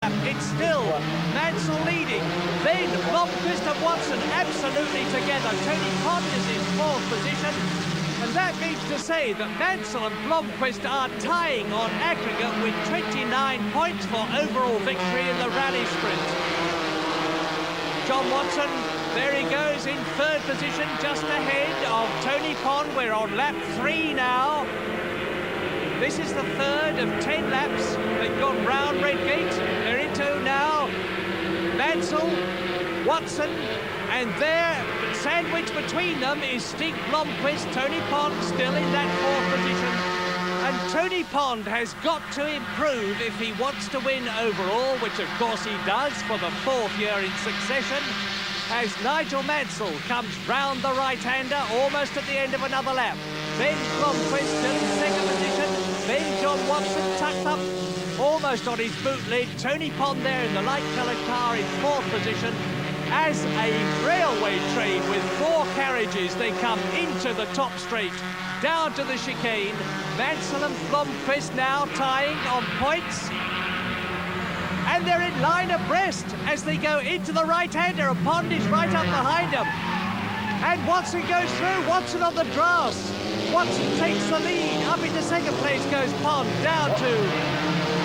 It's still Mansell leading. Then Blomqvist and Watson absolutely together. Tony Pond is in fourth position. And that means to say that Mansell and Blomqvist are tying on aggregate with 29 points for overall victory in the rally sprint. John Watson, there he goes in third position, just ahead of Tony Pond. We're on lap 3 now. This is the third of 10 laps. They've gone round Redgate. They're into now Mansell, Watson, and there, sandwiched between them is Stig Blomqvist. Tony Pond still in that fourth position. And Tony Pond has got to improve if he wants to win overall, which of course he does for the fourth year in succession, as Nigel Mansell comes round the right-hander almost at the end of another lap. Then Blomqvist still in second position. Then John Watson tucked up almost on his boot lid. Tony Pond there in the light-coloured car in fourth position. As a railway train with 4 carriages, they come into the top straight, down to the chicane. Mansell and Blomqvist now tying on points. And they're in line abreast as they go into the right-hander. And Pond is right up behind them. And Watson goes through. Watson on the grass. Watson takes the lead. Up into second place goes Pond. Down to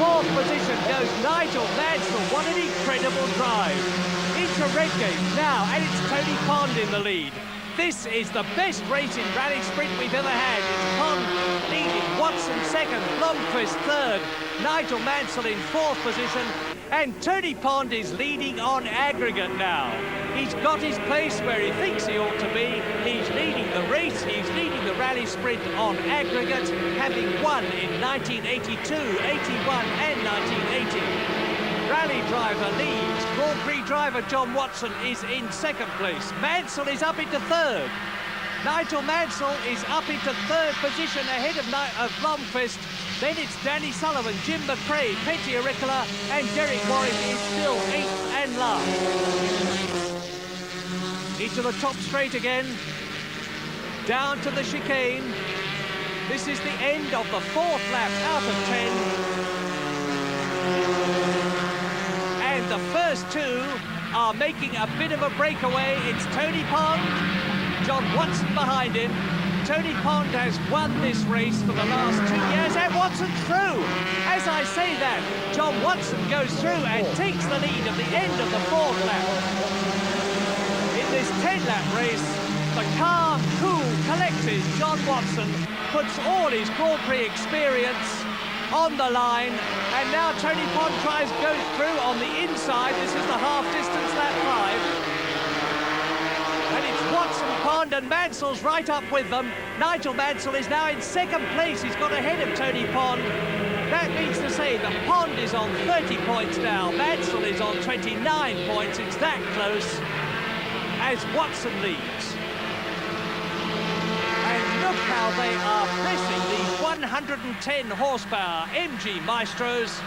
fourth position goes Nigel Mansell. What an incredible drive. Into Redgate now, and it's Tony Pond in the lead. This is the best race in rally sprint we've ever had. It's Pond leading, Watson second, Blomqvist third, Nigel Mansell in fourth position, and Tony Pond is leading on aggregate now. He's got his place where he thinks he ought to be. He's leading the race, he's leading the rally sprint on aggregate, having won in 1982, 81 and 1980. Rally driver leads. Grand Prix driver John Watson is in second place. Mansell is up into third. Nigel Mansell is up into third position ahead of Blomqvist. Then it's Danny Sullivan, Jim McRae, Pentti Aurikkala, and Derek Warwick is still 8th and last. Into the top straight again. Down to the chicane. This is the end of the 4th lap out of 10. And the first 2 are making a bit of a breakaway. It's Tony Pond, John Watson behind him. Tony Pond has won this race for the last 2 years, and Watson's through. As I say that, John Watson goes through and takes the lead at the end of the 4th lap. In this 10-lap race, the calm, cool, collected John Watson puts all his Grand Prix experience on the line, and now Tony Pond goes through on the inside. This is the half distance, lap 5. And it's Watson, Pond and Mansell's right up with them. Nigel Mansell is now in second place. He's got ahead of Tony Pond. That means to say that Pond is on 30 points now. Mansell is on 29 points. It's that close as Watson leads. Look how they are pressing these 110 horsepower MG Maestros.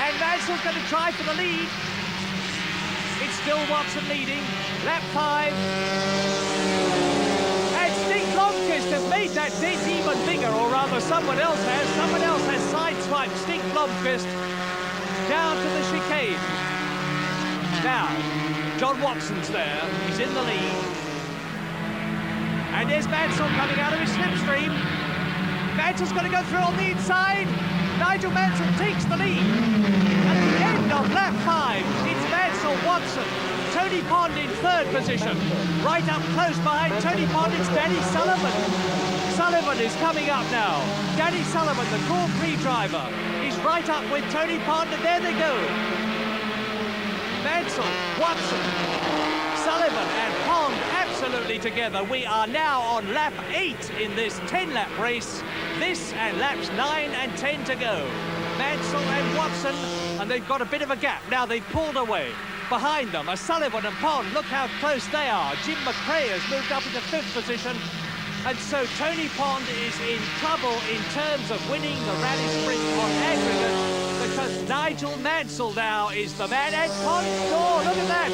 And Mansell's going to try for the lead. It's still Watson leading. Lap 5. And Stig Blomqvist has made that dent even bigger, or rather someone else has. Someone else has sideswiped Stig Blomqvist down to the chicane. Now, John Watson's there. He's in the lead. And there's Mansell coming out of his slipstream. Mansell's going to go through on the inside. Nigel Mansell takes the lead. At the end of lap 5, it's Mansell, Watson. Tony Pond in third position. Right up close behind Tony Pond, it's Danny Sullivan. Sullivan is coming up now. Danny Sullivan, the Grand Prix driver, is right up with Tony Pond, and there they go. Mansell, Watson, Sullivan and Pond absolutely together. We are now on lap 8 in this 10-lap race. This and laps 9 and 10 to go. Mansell and Watson, and they've got a bit of a gap. Now they've pulled away. Behind them are Sullivan and Pond. Look how close they are. Jim McRae has moved up into 5th position. And so Tony Pond is in trouble in terms of winning the rally sprint on aggregate, because Nigel Mansell now is the man. And Pond, oh, look at that.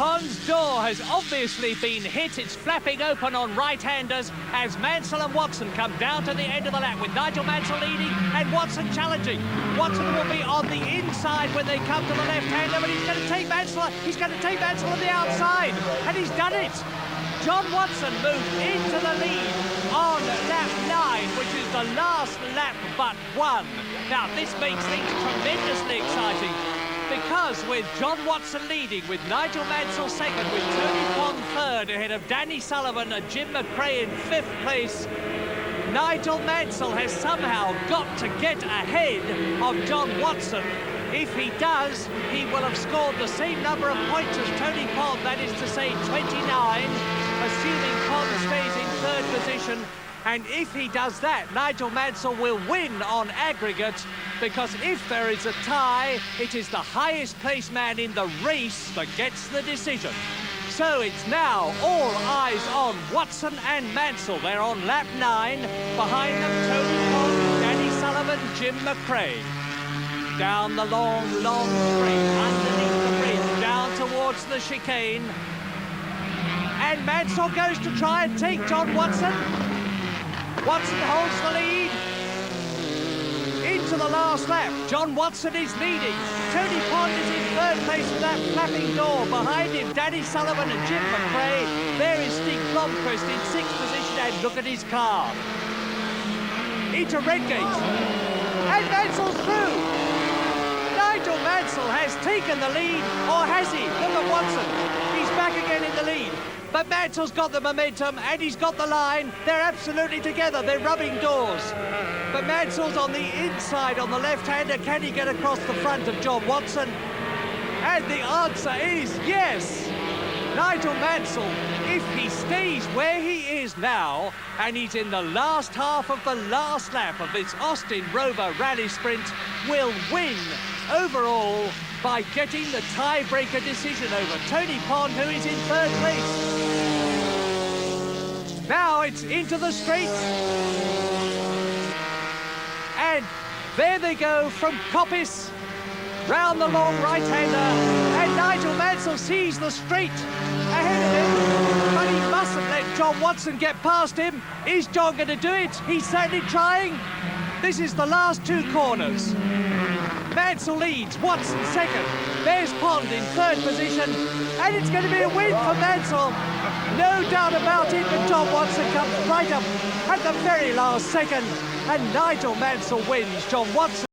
Pond's door has obviously been hit. It's flapping open on right-handers as Mansell and Watson come down to the end of the lap with Nigel Mansell leading and Watson challenging. Watson will be on the inside when they come to the left-hander, but he's going to take Mansell. He's going to take Mansell on the outside, and he's done it. John Watson moved into the lead on lap 9, which is the last lap but one. Now, this makes things tremendously exciting, because with John Watson leading, with Nigel Mansell second, with Tony Pond third, ahead of Danny Sullivan and Jim McRae in 5th place, Nigel Mansell has somehow got to get ahead of John Watson. If he does, he will have scored the same number of points as Tony Pond, that is to say 29, assuming Pond stays in 3rd position. And if he does that, Nigel Mansell will win on aggregate, because if there is a tie, it is the highest placed man in the race that gets the decision. So it's now all eyes on Watson and Mansell. They're on lap 9. Behind them, Tony Pond, Danny Sullivan, Jim McRae. Down the long straight, underneath the bridge, down towards the chicane. And Mansell goes to try and take John Watson. Watson holds the lead. Into the last lap, John Watson is leading. Tony Pond is in 3rd place with that flapping door. Behind him, Danny Sullivan and Jim McRae. There is Stig Blomqvist in 6th position, and look at his car. Into Redgate. And Mansell's through. Nigel Mansell has taken the lead, or has he? Look at Watson. He's back again in the lead. But Mansell's got the momentum and he's got the line. They're absolutely together. They're rubbing doors. But Mansell's on the inside on the left-hander. Can he get across the front of John Watson? And the answer is yes. Nigel Mansell, if he stays where he is now, and he's in the last half of the last lap of this Austin Rover Rally Sprint, will win overall by getting the tiebreaker decision over Tony Pond, who is in 3rd place. Now it's into the straight. And there they go from Coppice, round the long right-hander, and Nigel Mansell sees the straight ahead of him, but he mustn't let John Watson get past him. Is John going to do it? He's certainly trying. This is the last 2 corners. Mansell leads, Watson second. There's Pond in 3rd position, and it's going to be a win for Mansell. No doubt about it, but John Watson comes right up at the very last second, and Nigel Mansell wins. John Watson